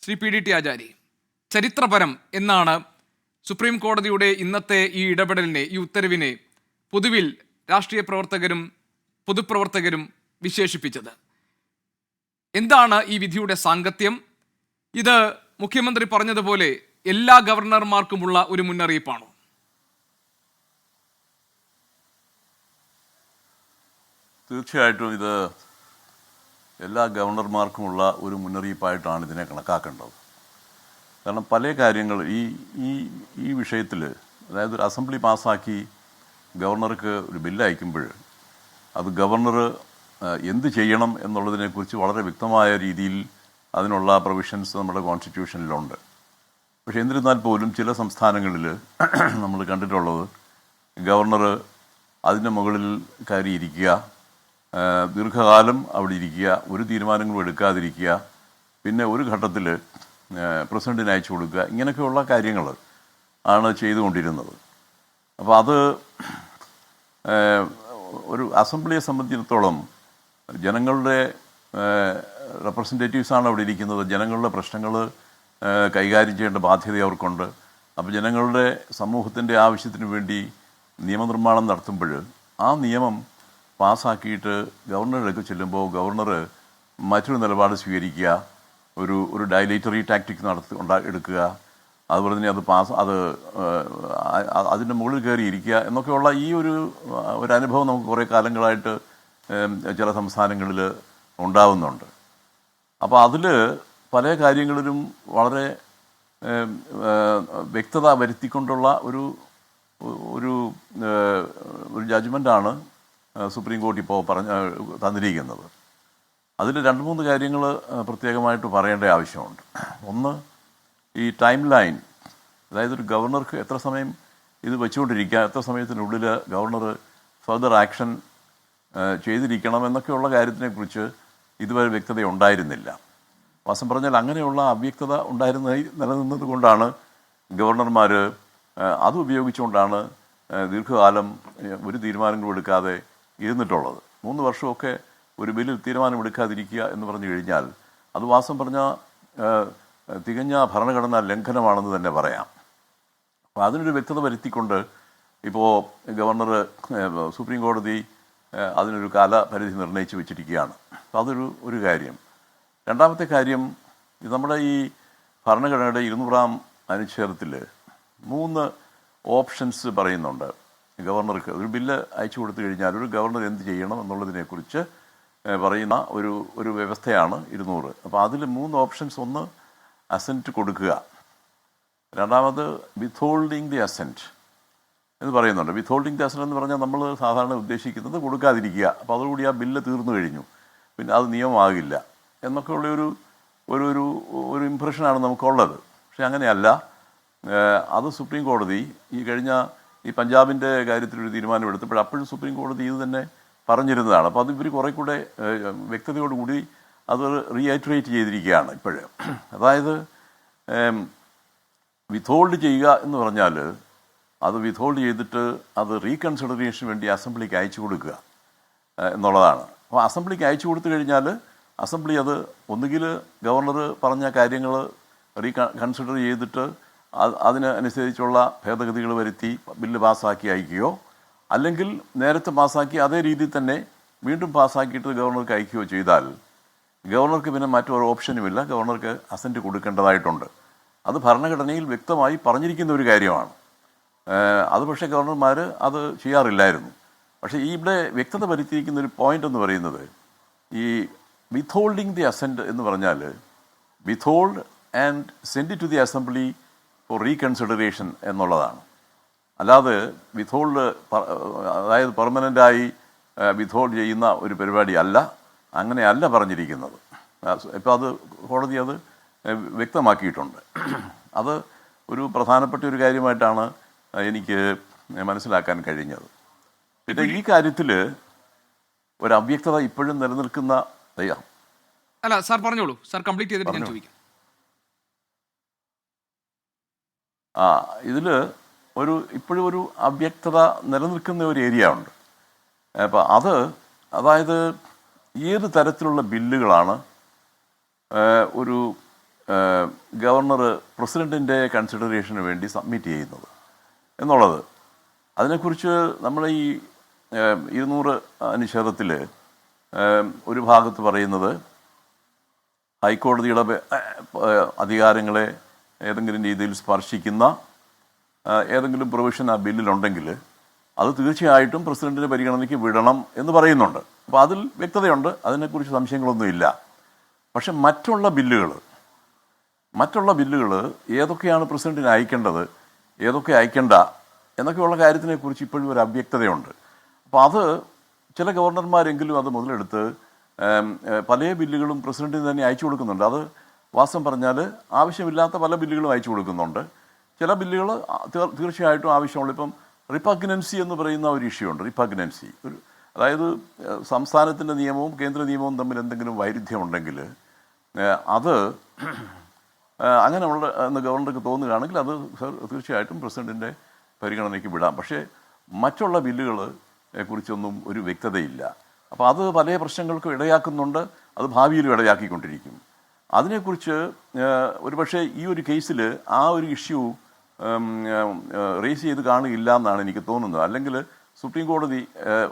Shri P D T ആചാരി, ചരിത്രപരം എന്നാണ് supreme കോടതിയുടെ ഇന്നത്തെ ഈ ഇടപെടലിനെ, ഈ ഉത്തരവിനെ പൊതുവിൽ രാഷ്ട്രീയ പ്രവർത്തകരും പൊതുപ്രവർത്തകരും വിശേഷിപ്പിച്ചത്. എന്താണ് ഈ വിധിയുടെ സാങ്കത്യം? ഇത് മുഖ്യമന്ത്രി പറഞ്ഞതുപോലെ എല്ലാ ഗവർണർമാർക്കുമുള്ള ഒരു മുന്നറിയിപ്പാണോ? തീർച്ചയായിട്ടും ഇത് എല്ലാ ഗവർണർമാർക്കുമുള്ള ഒരു മുന്നറിയിപ്പായിട്ടാണ് ഇതിനെ കണക്കാക്കേണ്ടത്. കാരണം പല കാര്യങ്ങൾ ഈ വിഷയത്തിൽ, അതായത് ഒരു അസംബ്ലി പാസ്സാക്കി ഗവർണർക്ക് ഒരു ബില്ല് അയക്കുമ്പോൾ അത് ഗവർണർ എന്ത് ചെയ്യണം എന്നുള്ളതിനെക്കുറിച്ച് വളരെ വ്യക്തമായ രീതിയിൽ അതിനുള്ള പ്രൊവിഷൻസ് നമ്മുടെ കോൺസ്റ്റിറ്റ്യൂഷനിലുണ്ട്. പക്ഷേ എന്നിരുന്നാൽ പോലും ചില സംസ്ഥാനങ്ങളിൽ നമ്മൾ കണ്ടിട്ടുള്ളത് ഗവർണർ അതിൻ്റെ മുകളിൽ കയറിയിരിക്കുക, ദീർഘകാലം അവിടെ ഇരിക്കുക, ഒരു തീരുമാനങ്ങളും എടുക്കാതിരിക്കുക, പിന്നെ ഒരു ഘട്ടത്തിൽ പ്രസിഡന്റിന് അയച്ചു കൊടുക്കുക, ഇങ്ങനെയൊക്കെയുള്ള കാര്യങ്ങൾ ആണ് ചെയ്തുകൊണ്ടിരുന്നത്. അപ്പോൾ അത് ഒരു അസംബ്ലിയെ സംബന്ധിച്ചിടത്തോളം ജനങ്ങളുടെ റെപ്രസെൻറ്റേറ്റീവ്സാണ് അവിടെ ഇരിക്കുന്നത്. ജനങ്ങളുടെ പ്രശ്നങ്ങൾ കൈകാര്യം ചെയ്യേണ്ട ബാധ്യത അവർക്കുണ്ട്. അപ്പോൾ ജനങ്ങളുടെ സമൂഹത്തിൻ്റെ ആവശ്യത്തിന് വേണ്ടി നിയമനിർമ്മാണം നടത്തുമ്പോൾ ആ നിയമം പാസ്സാക്കിയിട്ട് ഗവർണറുടെ ചെല്ലുമ്പോൾ ഗവർണർ മറ്റൊരു നിലപാട് സ്വീകരിക്കുക, ഒരു ഡയലേറ്ററി ടാക്ടിക് എടുക്കുക, അതുപോലെ തന്നെ അതിൻ്റെ മുകളിൽ കയറിയിരിക്കുക എന്നൊക്കെയുള്ള ഈ ഒരു അനുഭവം നമുക്ക് കുറേ കാലങ്ങളായിട്ട് ചില സംസ്ഥാനങ്ങളിൽ ഉണ്ടാവുന്നുണ്ട്. അപ്പോൾ അതിൽ പല കാര്യങ്ങളിലും വളരെ വ്യക്തത വരുത്തിക്കൊണ്ടുള്ള ഒരു ജഡ്ജ്മെൻ്റാണ് സുപ്രീം കോടതി ഇപ്പോൾ തന്നിരിക്കുന്നത്. അതിൽ 2-3 കാര്യങ്ങൾ പ്രത്യേകമായിട്ട് പറയേണ്ട ആവശ്യമുണ്ട്. ഒന്ന്, ഈ ടൈം ലൈൻ, അതായത് ഒരു ഗവർണർക്ക് എത്ര സമയം ഇത് വെച്ചുകൊണ്ടിരിക്കുക, എത്ര സമയത്തിനുള്ളിൽ ഗവർണർ ഫർദർ ആക്ഷൻ ചെയ്തിരിക്കണം എന്നൊക്കെയുള്ള കാര്യത്തിനെക്കുറിച്ച് ഇതുവരെ വ്യക്തത ഉണ്ടായിരുന്നില്ല. വാസ്തവം പറഞ്ഞാൽ അങ്ങനെയുള്ള അവ്യക്തത നിലനിന്നത് കൊണ്ടാണ് ഗവർണർമാർ അത് ഉപയോഗിച്ചുകൊണ്ടാണ് ദീർഘകാലം ഒരു തീരുമാനങ്ങളും എടുക്കാതെ ഇരുന്നിട്ടുള്ളത്. 3 വർഷമൊക്കെ ഒരു ബില്ലിൽ തീരുമാനമെടുക്കാതിരിക്കുക എന്ന് പറഞ്ഞു കഴിഞ്ഞാൽ അത് വാസ്തവം പറഞ്ഞാൽ തികഞ്ഞ ഭരണഘടനാ ലംഘനമാണെന്ന് തന്നെ പറയാം. അപ്പോൾ അതിനൊരു വ്യക്തത വരുത്തിക്കൊണ്ട് ഇപ്പോൾ ഗവർണർ സുപ്രീം കോടതി അതിനൊരു കാലപരിധി നിർണ്ണയിച്ച് വെച്ചിരിക്കുകയാണ്. അപ്പോൾ അതൊരു കാര്യം. രണ്ടാമത്തെ കാര്യം, ഇത് നമ്മുടെ ഈ ഭരണഘടനയുടെ 200-ാം അനുച്ഛേദത്തിൽ 3 ഓപ്ഷൻസ് പറയുന്നുണ്ട്. ഗവർണർക്ക് ഒരു ബില്ല് അയച്ചു കൊടുത്തു കഴിഞ്ഞാൽ ഒരു ഗവർണർ എന്ത് ചെയ്യണം എന്നുള്ളതിനെക്കുറിച്ച് പറയുന്ന ഒരു വ്യവസ്ഥയാണ് 200. അപ്പോൾ അതിൽ 3 ഓപ്ഷൻസ്: ഒന്ന്, അസെൻറ്റ് കൊടുക്കുക; രണ്ടാമത്, വിത്ത്ഹോൾഡിങ് ദി അസെൻറ്റ് എന്ന് പറയുന്നുണ്ട്. വിത്ത്ഹോൾഡിങ് ദി അസെൻറ്റ് എന്ന് പറഞ്ഞാൽ നമ്മൾ സാധാരണ ഉദ്ദേശിക്കുന്നത് കൊടുക്കാതിരിക്കുക. അപ്പോൾ അതോടുകൂടി ആ ബില്ല് തീർന്നു കഴിഞ്ഞു, പിന്നെ അത് നിയമമാകില്ല എന്നൊക്കെയുള്ള ഒരു ഇംപ്രഷനാണ് നമുക്കുള്ളത്. പക്ഷെ അങ്ങനെയല്ല. അത് സുപ്രീം കോടതി ഈ പഞ്ചാബിൻ്റെ കാര്യത്തിലൊരു തീരുമാനം എടുത്തപ്പോൾ അപ്പോഴും സുപ്രീം കോടതി ഇത് തന്നെ പറഞ്ഞിരുന്നതാണ്. അപ്പോൾ അത് ഇവർ കുറേ കൂടെ വ്യക്തതയോടുകൂടി അത് റീഐറ്ററേറ്റ് ചെയ്തിരിക്കുകയാണ് ഇപ്പോഴും. അതായത് വിത്ത്ഹോൾഡ് ചെയ്യുക എന്ന് പറഞ്ഞാൽ അത് വിത്ത്ഹോൾഡ് ചെയ്തിട്ട് അത് റീകൺസിഡറേഷന് വേണ്ടി അസംബ്ലിക്ക് അയച്ചു കൊടുക്കുക എന്നുള്ളതാണ്. അപ്പോൾ അസംബ്ലിക്ക് അയച്ചു കൊടുത്തു കഴിഞ്ഞാൽ അസംബ്ലി അത് ഒന്നുകിൽ ഗവർണർ പറഞ്ഞ കാര്യങ്ങൾ കൺസിഡർ ചെയ്തിട്ട് അതിനനുസരിച്ചുള്ള ഭേദഗതികൾ വരുത്തി ബില്ല് പാസ്സാക്കി അയക്കുകയോ, അല്ലെങ്കിൽ നേരത്തെ പാസ്സാക്കി അതേ രീതിയിൽ തന്നെ വീണ്ടും പാസ്സാക്കിയിട്ട് ഗവർണർക്ക് അയക്കുകയോ ചെയ്താൽ ഗവർണർക്ക് പിന്നെ മറ്റൊരു ഓപ്ഷനുമില്ല, ഗവർണർക്ക് അസെൻറ്റ് കൊടുക്കേണ്ടതായിട്ടുണ്ട്. അത് ഭരണഘടനയിൽ വ്യക്തമായി പറഞ്ഞിരിക്കുന്ന ഒരു കാര്യമാണ്. അത് പക്ഷേ ഗവർണർമാർ അത് ചെയ്യാറില്ലായിരുന്നു. പക്ഷേ ഇവിടെ വ്യക്തത വരുത്തിയിരിക്കുന്ന ഒരു പോയിന്റ് എന്ന് പറയുന്നത് ഈ വിത്ത്ഹോൾഡിങ് ദി അസെൻറ്റ് എന്ന് പറഞ്ഞാൽ withhold and send to the assembly for reconsideration എന്നുള്ളതാണ്. അല്ലാതെ വിത്ത്ഹോൾഡ്, അതായത് പെർമനൻ്റായി വിത്ത്ഹോൾഡ് ചെയ്യുന്ന ഒരു പരിപാടി അല്ല, അങ്ങനെയല്ല പറഞ്ഞിരിക്കുന്നത്. ഇപ്പോൾ അത് കോടതി അത് വ്യക്തമാക്കിയിട്ടുണ്ട്. അത് ഒരു പ്രധാനപ്പെട്ട ഒരു കാര്യമായിട്ടാണ് എനിക്ക് മനസ്സിലാക്കാൻ കഴിഞ്ഞത്. പിന്നെ ഈ കാര്യത്തിൽ ഒരു അവ്യക്തത ഇപ്പോഴും നിലനിൽക്കുന്ന അല്ല സാർ പറഞ്ഞോളൂ, സാർ കംപ്ലീറ്റ് ചെയ്തിട്ട് ഞാൻ ചോദിക്കാം. ഇതിൽ ഇപ്പോഴും ഒരു അവ്യക്തത നിലനിൽക്കുന്ന ഒരു ഏരിയ ഉണ്ട്. അപ്പം അതായത് ഏത് തരത്തിലുള്ള ബില്ലുകളാണ് ഒരു ഗവർണർ പ്രസിഡൻറ്റിൻ്റെ കൺസിഡറേഷന് വേണ്ടി സബ്മിറ്റ് ചെയ്യുന്നത് എന്നുള്ളത്. അതിനെക്കുറിച്ച് നമ്മൾ ഈ 200 അനുച്ഛേദത്തിൽ ഒരു ഭാഗത്ത് പറയുന്നത് ഹൈക്കോടതിയുടെ അധികാരങ്ങളെ ഏതെങ്കിലും രീതിയിൽ സ്പർശിക്കുന്ന ഏതെങ്കിലും പ്രൊവിഷൻ ആ ബില്ലിലുണ്ടെങ്കിൽ അത് തീർച്ചയായിട്ടും പ്രസിഡന്റിൻ്റെ പരിഗണനയ്ക്ക് വിടണം എന്ന് പറയുന്നുണ്ട്. അപ്പോൾ അതിൽ വ്യക്തതയുണ്ട്, അതിനെക്കുറിച്ച് സംശയങ്ങളൊന്നുമില്ല. പക്ഷെ മറ്റുള്ള ബില്ലുകൾ ഏതൊക്കെയാണ് പ്രസിഡന്റിന് അയക്കേണ്ടത്, ഏതൊക്കെ അയക്കേണ്ട എന്നൊക്കെയുള്ള കാര്യത്തിനെക്കുറിച്ച് ഇപ്പോഴും ഒരു അവ്യക്തതയുണ്ട്. അപ്പോൾ അത് ചില ഗവർണർമാരെങ്കിലും അത് മുതലെടുത്ത് പല ബില്ലുകളും പ്രസിഡന്റിന് തന്നെ അയച്ചു കൊടുക്കുന്നുണ്ട്. അത് വാസ്തവം പറഞ്ഞാൽ ആവശ്യമില്ലാത്ത പല ബില്ലുകളും അയച്ചു കൊടുക്കുന്നുണ്ട്. ചില ബില്ലുകൾ തീർച്ചയായിട്ടും ആവശ്യമുള്ള, ഇപ്പം റിപ്പഗ്നൻസി എന്ന് പറയുന്ന ഒരു ഇഷ്യൂ ഉണ്ട്. റിപ്പഗ്നൻസി അതായത് സംസ്ഥാനത്തിൻ്റെ നിയമവും കേന്ദ്ര നിയമവും തമ്മിൽ എന്തെങ്കിലും വൈരുദ്ധ്യമുണ്ടെങ്കിൽ അത് അങ്ങനെയുള്ള എന്ന് ഗവർണർക്ക് തോന്നുകയാണെങ്കിൽ അത് തീർച്ചയായിട്ടും പ്രസിഡന്റിൻ്റെ പരിഗണനയ്ക്ക് വിടാം. പക്ഷേ മറ്റുള്ള ബില്ലുകളെ കുറിച്ചൊന്നും ഒരു വ്യക്തതയില്ല. അപ്പോൾ അത് പല പ്രശ്നങ്ങൾക്കും ഇടയാക്കുന്നുണ്ട്, അത് ഭാവിയിലും ഇടയാക്കിക്കൊണ്ടിരിക്കും. അതിനെക്കുറിച്ച് ഒരുപക്ഷെ ഈ ഒരു കേസിൽ ആ ഒരു ഇഷ്യൂ റേസ് ചെയ്ത് കാണുകയില്ല എന്നാണ് എനിക്ക് തോന്നുന്നത്. അല്ലെങ്കിൽ സുപ്രീം കോടതി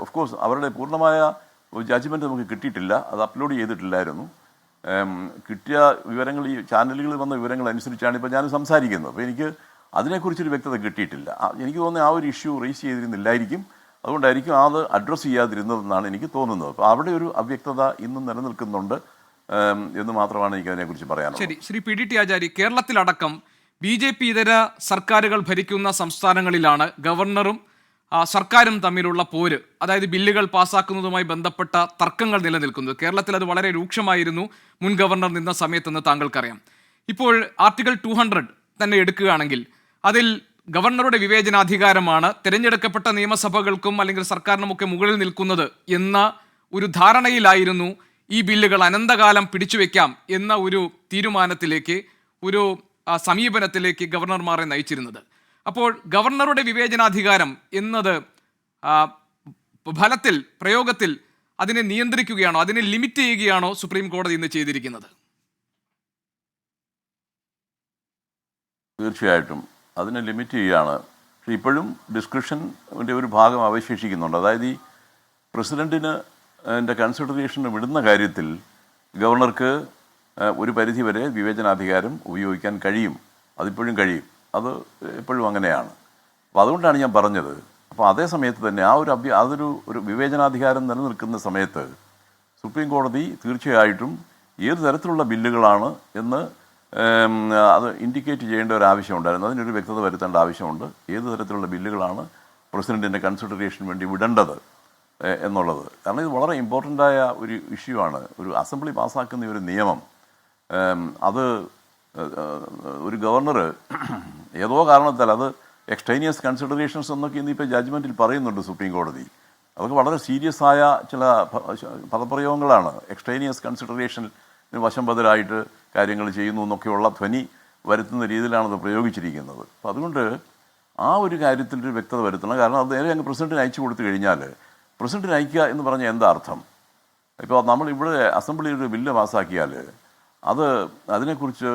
ഓഫ് കോഴ്സ് അവരുടെ പൂർണ്ണമായ ജഡ്ജ്മെൻറ്റ് നമുക്ക് കിട്ടിയിട്ടില്ല, അത് അപ്ലോഡ് ചെയ്തിട്ടില്ലായിരുന്നു. കിട്ടിയ വിവരങ്ങൾ, ഈ ചാനലുകളിൽ വന്ന വിവരങ്ങൾ അനുസരിച്ചാണ് ഇപ്പോൾ ഞാൻ സംസാരിക്കുന്നത്. അപ്പോൾ എനിക്ക് അതിനെക്കുറിച്ചൊരു വ്യക്തത കിട്ടിയിട്ടില്ല. എനിക്ക് തോന്നുന്നത് ആ ഒരു ഇഷ്യൂ റേസ് ചെയ്തിരുന്നില്ലായിരിക്കും, അതുകൊണ്ടായിരിക്കും അത് അഡ്രസ്സ് ചെയ്യാതിരുന്നതെന്നാണ് എനിക്ക് തോന്നുന്നത്. അപ്പോൾ അവിടെ ഒരു അവ്യക്തത ഇന്നും നിലനിൽക്കുന്നുണ്ട് എന്ന് മാത്രമാണ് എനിക്ക് അതിനെക്കുറിച്ച് പറയാനുള്ളത്. ശരി, ശ്രീ പി ഡി ടി ആചാരി, കേരളത്തിലടക്കം BJP ഇതര സർക്കാരുകൾ ഭരിക്കുന്ന സംസ്ഥാനങ്ങളിലാണ് ഗവർണറും സർക്കാരും തമ്മിലുള്ള പോര്, അതായത് ബില്ലുകൾ പാസ്സാക്കുന്നതുമായി ബന്ധപ്പെട്ട തർക്കങ്ങൾ നിലനിൽക്കുന്നത്. കേരളത്തിൽ അത് വളരെ രൂക്ഷമായിരുന്നു മുൻ ഗവർണർ നിന്ന സമയത്തെന്ന് താങ്കൾക്കറിയാം. ഇപ്പോൾ ആർട്ടിക്കിൾ 200 തന്നെ എടുക്കുകയാണെങ്കിൽ അതിൽ ഗവർണറുടെ വിവേചനാധികാരമാണ് തിരഞ്ഞെടുക്കപ്പെട്ട നിയമസഭകൾക്കും അല്ലെങ്കിൽ സർക്കാരിനുമൊക്കെ മുകളിൽ നിൽക്കുന്നത് എന്ന ഒരു ധാരണയിലായിരുന്നു ഈ ബില്ലുകൾ അനന്തകാലം പിടിച്ചുവെക്കാം എന്ന ഒരു തീരുമാനത്തിലേക്ക്, ഒരു സമീപനത്തിലേക്ക് ഗവർണർമാരെ നയിച്ചിരുന്നത്. അപ്പോൾ ഗവർണറുടെ വിവേചനാധികാരം എന്നത് ഫലത്തിൽ, പ്രയോഗത്തിൽ അതിനെ നിയന്ത്രിക്കുകയാണോ, അതിനെ ലിമിറ്റ് ചെയ്യുകയാണോ സുപ്രീം കോടതി ഇന്ന് ചെയ്തിരിക്കുന്നത്? തീർച്ചയായിട്ടും അതിനെ ലിമിറ്റ് ചെയ്യുകയാണ്. പക്ഷേ ഇപ്പോഴും ഡിസ്ക്രിപ്ഷൻ്റെ ഒരു ഭാഗം അവശേഷിക്കുന്നുണ്ട്. അതായത് ഈ പ്രസിഡൻറ്റിന് എൻ്റെ കൺസിഡറേഷന് വിടുന്ന കാര്യത്തിൽ ഗവർണർക്ക് ഒരു പരിധിവരെ വിവേചനാധികാരം ഉപയോഗിക്കാൻ കഴിയും, അതിപ്പോഴും കഴിയും, അത് എപ്പോഴും അങ്ങനെയാണ്. അപ്പോൾ അതുകൊണ്ടാണ് ഞാൻ പറഞ്ഞത്. അപ്പോൾ അതേ സമയത്ത് തന്നെ ആ ഒരു വിവേചനാധികാരം നിലനിൽക്കുന്ന സമയത്ത് സുപ്രീം കോടതി തീർച്ചയായിട്ടും ഏത് തരത്തിലുള്ള ബില്ലുകളാണ് എന്ന് അത് ഇൻഡിക്കേറ്റ് ചെയ്യേണ്ട ഒരു ആവശ്യമുണ്ടായിരുന്നു. അതിനൊരു വ്യക്തത വരുത്തേണ്ട ആവശ്യമുണ്ട്. ഏത് തരത്തിലുള്ള ബില്ലുകളാണ് പ്രസിഡൻറ്റിൻ്റെ കൺസിഡറേഷന് വേണ്ടി വിടേണ്ടത് എന്നുള്ളത്. കാരണം ഇത് വളരെ ഇമ്പോർട്ടൻ്റായ ഒരു ഇഷ്യൂ ആണ്. ഒരു അസംബ്ലി പാസ്സാക്കുന്ന ഒരു നിയമം, അത് ഒരു ഗവർണർ ഏതോ കാരണത്താൽ, അത് എക്സ്ട്രേനിയസ് കൺസിഡറേഷൻസ് എന്നൊക്കെ ഇന്നിപ്പോൾ ജഡ്ജ്മെൻറ്റിൽ പറയുന്നുണ്ട് സുപ്രീം കോടതി. അതൊക്കെ വളരെ സീരിയസ് ആയ ചില പദപ്രയോഗങ്ങളാണ്. എക്സ്ട്രേനിയസ് കൺസിഡറേഷന് വശംബദരായിട്ട് കാര്യങ്ങൾ ചെയ്യുന്നു എന്നൊക്കെയുള്ള ധ്വനി വരുത്തുന്ന രീതിയിലാണ് അത് പ്രയോഗിച്ചിരിക്കുന്നത്. അപ്പം അതുകൊണ്ട് ആ ഒരു കാര്യത്തിലൊരു വ്യക്തത വരുത്തണം. കാരണം അത് നേരെ അങ്ങ് പ്രസിഡന്റിന് അയച്ചു കൊടുത്തു കഴിഞ്ഞാൽ, പ്രസിഡന്റിന് അയക്കുക എന്ന് പറഞ്ഞാൽ എന്താ അർത്ഥം? ഇപ്പോൾ നമ്മളിവിടെ അസംബ്ലിയിൽ ഒരു ബില്ല് പാസ്സാക്കിയാൽ അതിനെക്കുറിച്ച്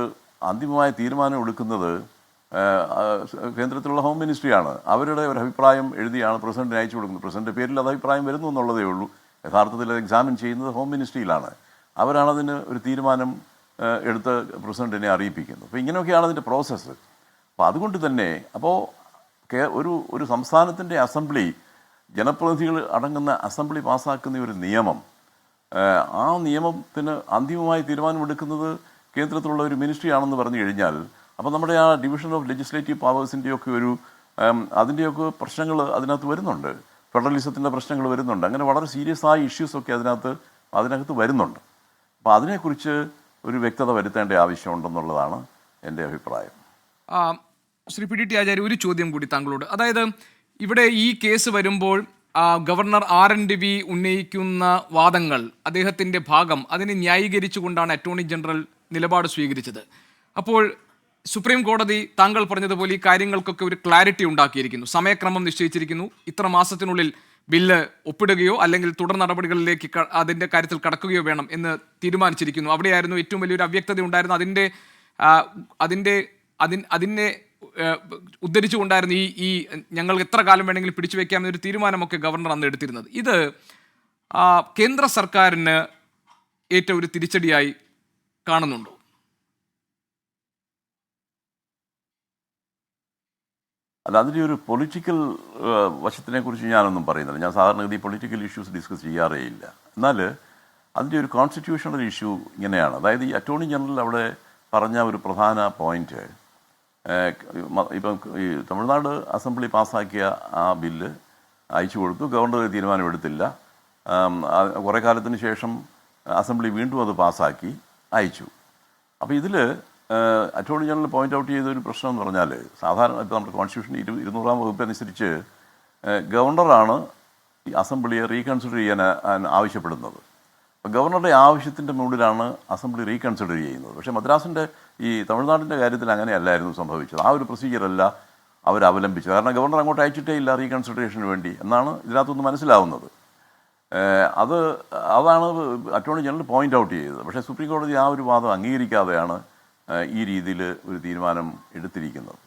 അന്തിമമായ തീരുമാനം എടുക്കുന്നത് കേന്ദ്രത്തിലുള്ള ഹോം മിനിസ്ട്രിയാണ്. അവരുടെ ഒരു അഭിപ്രായം എഴുതിയാണ് പ്രസിഡന്റിന് അയച്ചു കൊടുക്കുന്നത്. പ്രസിഡന്റിൻ്റെ പേരിൽ അത് അഭിപ്രായം വരുന്നു എന്നുള്ളതേ ഉള്ളൂ. യഥാർത്ഥത്തിൽ അത് എക്സാമിൻ ചെയ്യുന്നത് ഹോം മിനിസ്ട്രിയിലാണ്. അവരാണതിന് ഒരു തീരുമാനം എടുത്ത് പ്രസിഡന്റിനെ അറിയിപ്പിക്കുന്നു. അപ്പോൾ ഇങ്ങനെയൊക്കെയാണ് അതിൻ്റെ പ്രോസസ്സ്. അപ്പോൾ അതുകൊണ്ട് തന്നെ ഒരു സംസ്ഥാനത്തിൻ്റെ അസംബ്ലി, ജനപ്രതിനിധികൾ അടങ്ങുന്ന അസംബ്ലി പാസ്സാക്കുന്ന ഒരു നിയമം, ആ നിയമത്തിന് അന്തിമമായി തീരുമാനമെടുക്കുന്നത് കേന്ദ്രത്തിലുള്ള ഒരു മിനിസ്ട്രി ആണെന്ന് പറഞ്ഞു കഴിഞ്ഞാൽ, അപ്പോൾ നമ്മുടെ ആ ഡിവിഷൻ ഓഫ് ലെജിസ്ലേറ്റീവ് പവേഴ്സിൻ്റെയൊക്കെ അതിൻ്റെയൊക്കെ പ്രശ്നങ്ങൾ അതിനകത്ത് വരുന്നുണ്ട്. ഫെഡറലിസത്തിൻ്റെ പ്രശ്നങ്ങൾ വരുന്നുണ്ട്. അങ്ങനെ വളരെ സീരിയസ് ആയ ഇഷ്യൂസൊക്കെ അതിനകത്ത് വരുന്നുണ്ട്. അപ്പോൾ അതിനെക്കുറിച്ച് ഒരു വ്യക്തത വരുത്തേണ്ട ആവശ്യമുണ്ടെന്നുള്ളതാണ് എൻ്റെ അഭിപ്രായം. ശ്രീ പി ഡി ടി ആചാര്യ, ഒരു ചോദ്യം കൂടി താങ്കളോട്. അതായത് ഇവിടെ ഈ കേസ് വരുമ്പോൾ ഗവർണർ RNV ഉന്നയിക്കുന്ന വാദങ്ങൾ, അദ്ദേഹത്തിൻ്റെ ഭാഗം, അതിനെ ന്യായീകരിച്ചുകൊണ്ടാണ് അറ്റോർണി ജനറൽ നിലപാട് സ്വീകരിച്ചത്. അപ്പോൾ സുപ്രീം കോടതി താങ്കൾ പറഞ്ഞതുപോലെ ഈ കാര്യങ്ങൾക്കൊക്കെ ഒരു ക്ലാരിറ്റി ഉണ്ടാക്കിയിരിക്കുന്നു, സമയക്രമം നിശ്ചയിച്ചിരിക്കുന്നു, ഇത്ര മാസത്തിനുള്ളിൽ ബില്ല് ഒപ്പിടുകയോ അല്ലെങ്കിൽ തുടർ നടപടികളിലേക്ക് അതിൻ്റെ കാര്യത്തിൽ കടക്കുകയോ വേണം എന്ന് തീരുമാനിച്ചിരിക്കുന്നു. അവിടെയായിരുന്നു ഏറ്റവും വലിയൊരു അവ്യക്തത ഉണ്ടായിരുന്നു. അതിൻ്റെ അതിനെ ഉദ്ധരിച്ചുകൊണ്ടായിരുന്നു ഈ ഞങ്ങൾ എത്ര കാലം വേണമെങ്കിലും പിടിച്ചു വെക്കാമെന്നൊരു തീരുമാനമൊക്കെ ഗവർണർ അന്ന് എടുത്തിരുന്നത്. ഇത് കേന്ദ്ര സർക്കാരിന് ഏറ്റവും ഒരു തിരിച്ചടിയായി കാണുന്നുണ്ടോ? അല്ല, അതിൻ്റെ ഒരു പൊളിറ്റിക്കൽ വശത്തിനെ കുറിച്ച് ഞാനൊന്നും പറയുന്നില്ല. ഞാൻ സാധാരണഗതി പൊളിറ്റിക്കൽ ഇഷ്യൂസ് ഡിസ്കസ് ചെയ്യാറേ ഇല്ല. എന്നാൽ അതിൻ്റെ ഒരു കോൺസ്റ്റിറ്റ്യൂഷണൽ ഇഷ്യൂ ഇങ്ങനെയാണ്. അതായത് ഈ അറ്റോർണി ജനറൽ അവിടെ പറഞ്ഞ ഒരു പ്രധാന പോയിന്റ്, ഇപ്പം ഈ തമിഴ്നാട് അസംബ്ലി പാസ്സാക്കിയ ആ ബില്ല് അയച്ചു കൊടുത്തു, ഗവർണർ ഒരു തീരുമാനമെടുത്തില്ല. കുറേ കാലത്തിന് ശേഷം അസംബ്ലി വീണ്ടും അത് പാസ്സാക്കി അയച്ചു. അപ്പോൾ ഇതിൽ അറ്റോർണി ജനറൽ പോയിന്റ് ഔട്ട് ചെയ്ത ഒരു പ്രശ്നം എന്ന് പറഞ്ഞാൽ, സാധാരണ ഇപ്പോൾ നമ്മുടെ കോൺസ്റ്റിറ്റ്യൂഷൻ 200-ാം വകുപ്പ് അനുസരിച്ച് ഗവർണറാണ് ഈ അസംബ്ലിയെ റീകൺസിഡർ ചെയ്യാൻ ആവശ്യപ്പെടുന്നത്. അപ്പോൾ ഗവർണറുടെ ആവശ്യത്തിൻ്റെ മുകളിലാണ് അസംബ്ലി റീകൺസിഡർ ചെയ്യുന്നത്. പക്ഷേ മദ്രാസിൻ്റെ ഈ തമിഴ്നാടിൻ്റെ കാര്യത്തിൽ അങ്ങനെയല്ലായിരുന്നു സംഭവിച്ചത്. ആ ഒരു പ്രൊസീജിയറല്ല അവർ അവലംബിച്ചത്. കാരണം ഗവർണർ അങ്ങോട്ട് അയച്ചിട്ടേ ഇല്ല റീകൺസിഡറേഷന് വേണ്ടി എന്നാണ് ഇതിനകത്തുനിന്ന് മനസ്സിലാവുന്നത്. അതാണ് അറ്റോർണി ജനറൽ പോയിന്റ് ഔട്ട് ചെയ്തത്. പക്ഷേ സുപ്രീം കോടതി ആ ഒരു വാദം അംഗീകരിക്കാതെയാണ് ഈ രീതിയിൽ ഒരു തീരുമാനം എടുത്തിരിക്കുന്നത്.